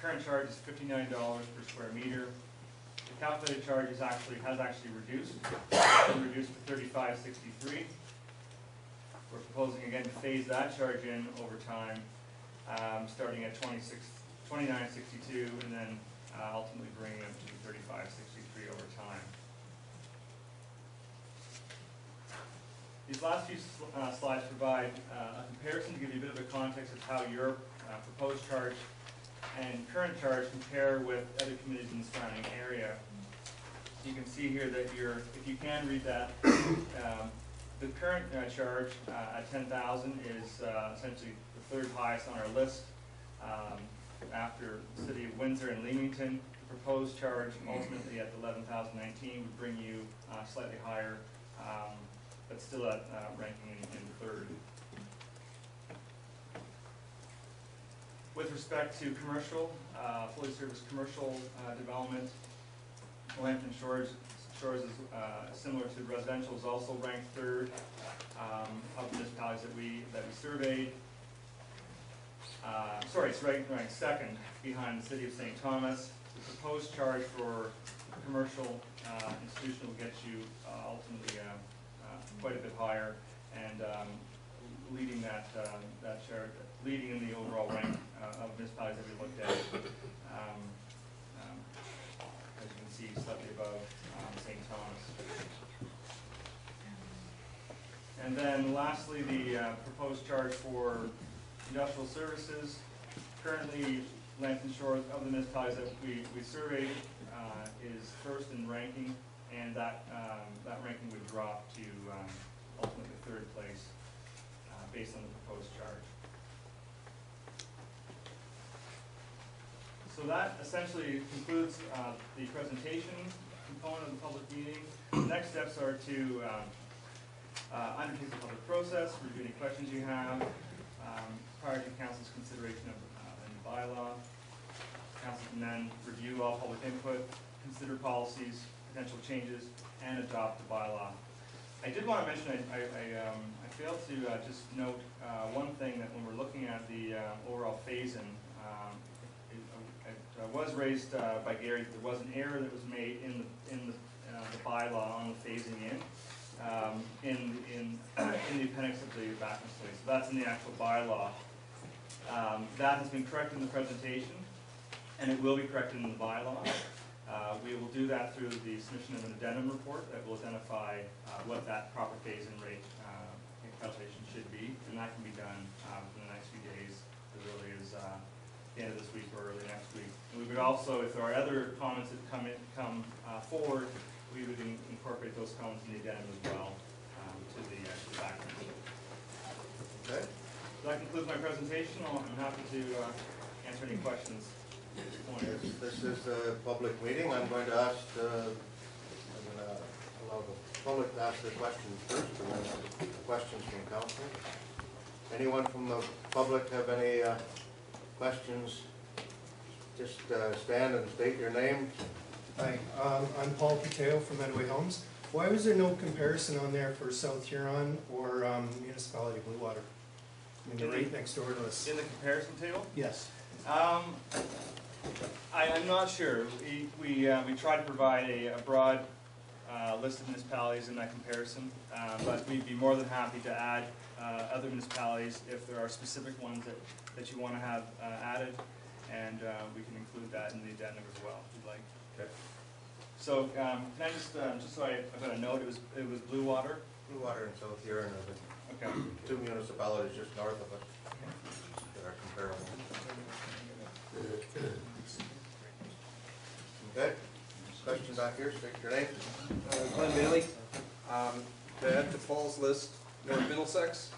current charge is $59 per square meter. The calculated charge has actually reduced. It's been reduced to $35.63. We're proposing again to phase that charge in over time, starting at $29.62 and then ultimately bringing it to $35.63 over time. These last few slides provide a comparison to give you a bit of a context of how your proposed charge and current charge compare with other communities in the surrounding area. You can see here that if you can read that, the current charge at $10,000 is essentially the third highest on our list after the city of Windsor and Leamington. The proposed charge ultimately at $11,019 would bring you slightly higher, but still at ranking in third. With respect to commercial, fully serviced commercial development, Lambton Shores is similar to residential, is also ranked third of municipalities that we surveyed. Sorry, it's ranked second behind the city of St. Thomas. The proposed charge for commercial institution will get you ultimately quite a bit higher, and leading leading in the overall rank of municipalities that we looked at. As you can see, slightly above St. Thomas. And then lastly, the proposed charge for industrial services. Currently, Lambton Shores, of the municipalities that we surveyed, is first in ranking, and that ranking would drop to ultimately third place based on the proposed charge. So that essentially concludes the presentation component of the public meeting. The next steps are to undertake the public process, review any questions you have prior to council's consideration of a new bylaw. Council can then review all public input, consider policies, potential changes, and adopt the bylaw. I did want to mention, I failed to just note one thing, that when we're looking at the overall phase-in, it was raised by Gary that there was an error that was made in the bylaw on the phasing in the appendix of the background study. So that's in the actual bylaw. That has been corrected in the presentation, and it will be corrected in the bylaw. We will do that through the submission of an addendum report that will identify what that proper phase-in rate calculation should be, and that can be done within the next few days, as early as the end of this week or early next week. And we would also, if there are other comments that come forward, we would incorporate those comments in the addendum as well to the background. Okay. So that concludes my presentation. I'm happy to answer any questions at this point. This is a public meeting. I'm going to ask allow the public to ask their questions first, and then questions from council. Anyone from the public have any questions? Just stand and state your name. Hi, I'm Paul Pateo from Medway Homes. Why was there no comparison on there for South Huron or Municipality Blue Water? I mean, they're right next door to us. In the comparison table? Yes. I'm not sure. We tried to provide a broad list of municipalities in that comparison, but we'd be more than happy to add other municipalities if there are specific ones that you want to have added, and we can include that in the addendum as well, if you'd like. Okay. So can I just so I've got a note, it was Blue Water? Blue Water and South Huron are the Okay. two municipalities just north of us that are comparable. Okay. Question back here, state your name. Glenn Bailey. To add to Paul's list, North Middlesex,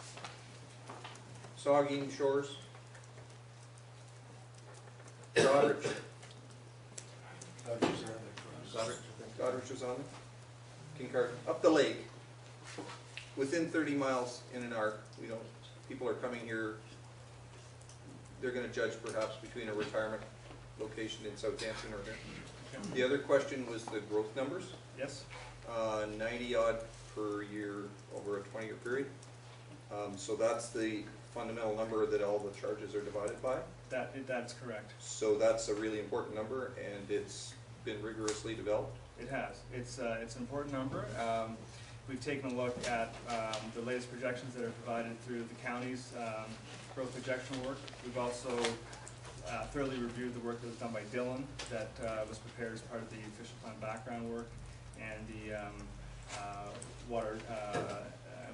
Saugeen Shores, Goderich. Goderich is on there. Kincard, up the lake, within 30 miles in an arc. We don't. People are coming here. They're going to judge perhaps between a retirement location in Southampton or here. The other question was the growth numbers. Yes. 90 odd per year over a 20-year period. So that's the fundamental number that all the charges are divided by. That's correct. So that's a really important number, and it's been rigorously developed. It has. It's an important number. We've taken a look at the latest projections that are provided through the county's growth projection work. We've also thoroughly reviewed the work that was done by Dylan that was prepared as part of the official plan background work, and the water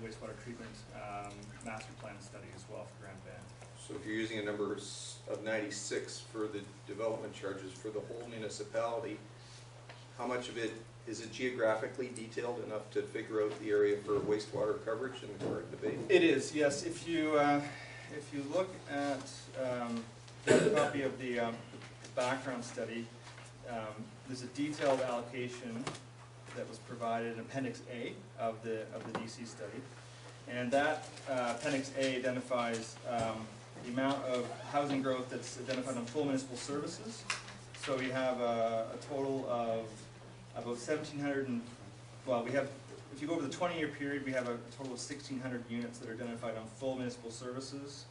wastewater treatment master plan study as well for Grand Bend. So if you're using a number of 96 for the development charges for the whole municipality, how much of it is it geographically detailed enough to figure out the area for wastewater coverage in the current debate? It is, yes. If you look at the copy of the background study, there's a detailed allocation that was provided in Appendix A of the DC study, and that Appendix A identifies the amount of housing growth that's identified on full municipal services. So we have a total of about 1,700, and, well, we have, if you go over the 20-year period, we have a total of 1,600 units that are identified on full municipal services,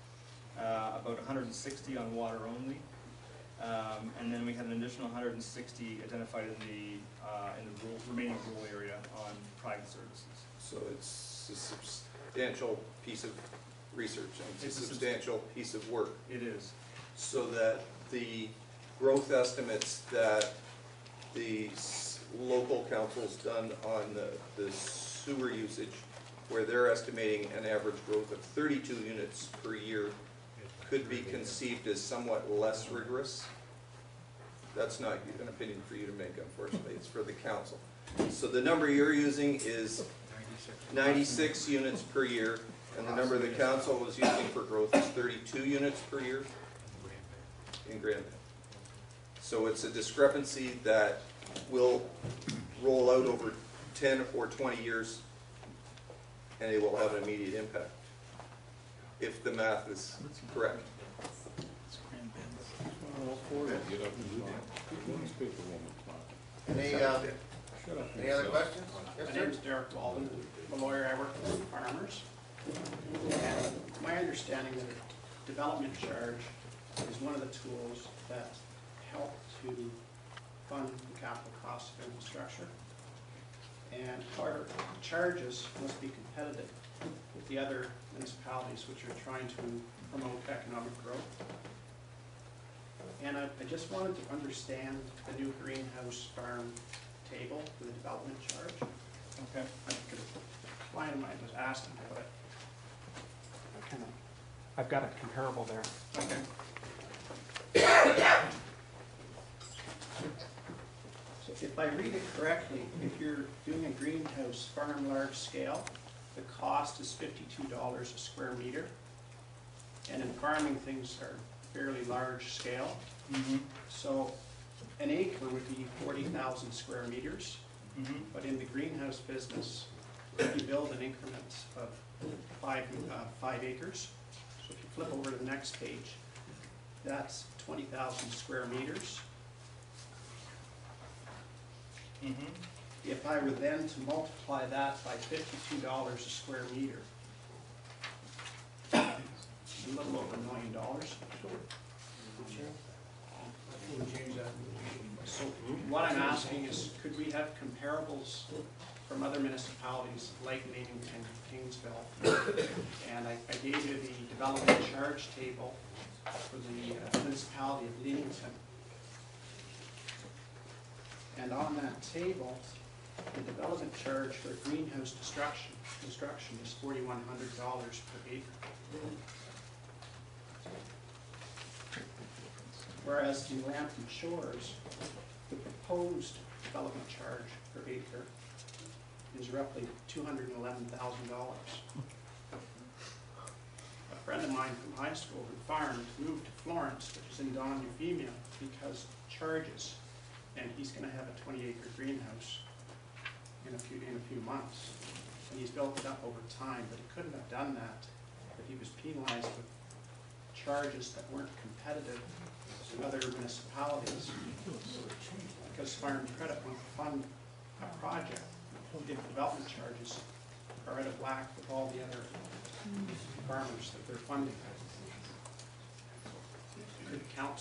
about 160 on water only, and then we had an additional 160 identified in the remaining rural area on private services. So it's a substantial piece of research, and it's a substantial piece of work. It is. So that the growth estimates that the local council's done on the sewer usage, where they're estimating an average growth of 32 units per year, could be conceived as somewhat less rigorous. That's not an opinion for you to make, unfortunately. It's for the council. So the number you're using is 96 units per year, and the number the council was using for growth is 32 units per year in Grand Bend. So it's a discrepancy that will roll out over 10 or 20 years, and it will have an immediate impact, if the math is correct. Any other questions? Yes, My sir. name is Derek Walden, I'm a lawyer, I work with farmers. And my understanding that a development charge is one of the tools that help to fund the capital costs of infrastructure. And however, charges must be competitive with the other municipalities which are trying to promote economic growth. And I just wanted to understand the new greenhouse farm table for the development charge. Okay. A client of mine was asking about it. I've got a comparable there. Okay. So if I read it correctly, if you're doing a greenhouse farm large scale, the cost is $52 a square meter. And in farming, things are fairly large scale. Mm-hmm. So an acre would be 40,000 square meters. Mm-hmm. But in the greenhouse business, you build in increments of 5 acres. So if you flip over to the next page, that's 20,000 square meters. Mm-hmm. If I were then to multiply that by $52 a square meter, a little over $1 million. So what I'm asking is, could we have comparables from other municipalities like Leamington, Kingsville? And I gave you the development charge table for the municipality of Leamington. And on that table, the development charge for greenhouse construction is $4,100 per acre. Whereas in Lambton Shores, the proposed development charge per acre is roughly $211,000. A friend of mine from high school who farmed moved to Florence, which is in Don Euphemia, because of charges, and he's going to have a 20-acre greenhouse in a few months. And he's built it up over time, but he couldn't have done that if he was penalized with charges that weren't competitive to other municipalities, because Farm Credit won't fund a project if development charges are out of whack with all the other farmers that they're funding. through the council